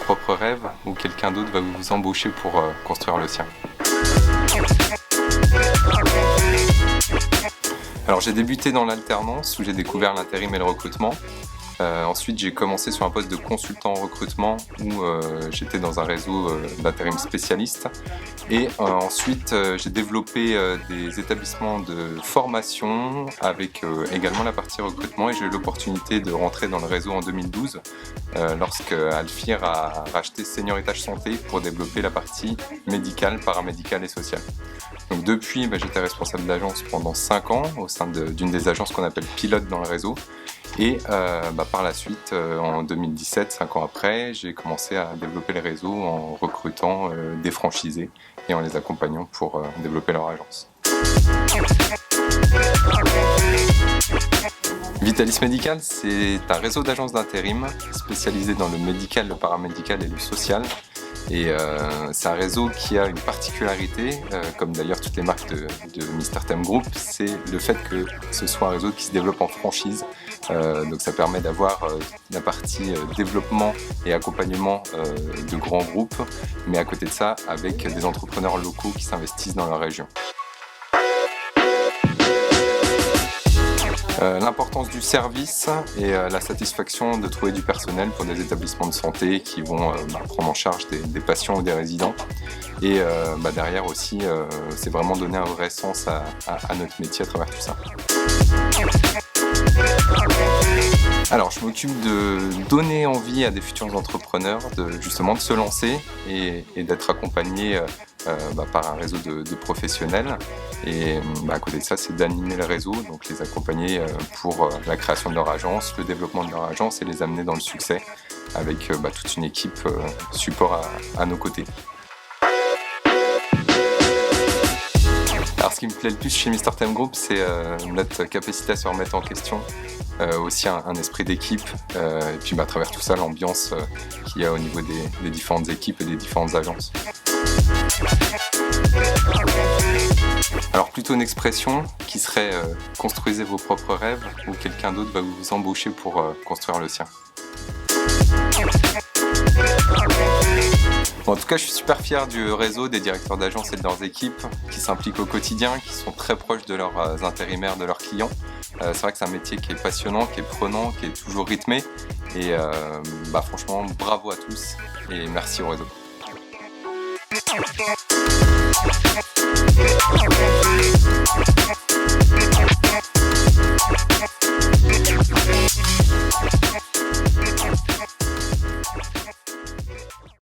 propres rêves ou quelqu'un d'autre va vous embaucher pour construire le sien. Alors j'ai débuté dans l'alternance où j'ai découvert l'intérim et le recrutement. Ensuite j'ai commencé sur un poste de consultant en recrutement où j'étais dans un réseau d'intérim spécialiste. Et ensuite j'ai développé des établissements de formation avec également la partie recrutement et j'ai eu l'opportunité de rentrer dans le réseau en 2012 lorsque Alfir a racheté Senioritage Santé pour développer la partie médicale, paramédicale et sociale. Donc depuis, j'étais responsable d'agence pendant 5 ans au sein d'une des agences qu'on appelle pilote dans le réseau. Et par la suite, en 2017, 5 ans après, j'ai commencé à développer les réseaux en recrutant des franchisés et en les accompagnant pour développer leur agence. Vitalis Médical, c'est un réseau d'agences d'intérim spécialisé dans le médical, le paramédical et le social. Et c'est un réseau qui a une particularité, comme d'ailleurs toutes les marques de Mr Thème Group, c'est le fait que ce soit un réseau qui se développe en franchise. Donc ça permet d'avoir la partie développement et accompagnement de grands groupes, mais à côté de ça, avec des entrepreneurs locaux qui s'investissent dans leur région. L'importance du service et la satisfaction de trouver du personnel pour des établissements de santé qui vont prendre en charge des patients ou des résidents. Et derrière aussi, c'est vraiment donner un vrai sens à notre métier à travers tout ça. Alors, je m'occupe de donner envie à des futurs entrepreneurs justement de se lancer et d'être accompagnés par un réseau de professionnels. Et à côté de ça, c'est d'animer le réseau, donc les accompagner pour la création de leur agence, le développement de leur agence et les amener dans le succès avec toute une équipe support à nos côtés. Alors ce qui me plaît le plus chez Mr Thème Group, c'est notre capacité à se remettre en question, aussi un esprit d'équipe, et puis à travers tout ça, l'ambiance qu'il y a au niveau des différentes équipes et des différentes agences. Alors plutôt une expression qui serait construisez vos propres rêves ou quelqu'un d'autre va vous embaucher pour construire le sien. Bon, en tout cas, je suis super fier du réseau des directeurs d'agence et de leurs équipes qui s'impliquent au quotidien, qui sont très proches de leurs intérimaires, de leurs clients. C'est vrai que c'est un métier qui est passionnant, qui est prenant, qui est toujours rythmé. Et franchement, bravo à tous et merci au réseau.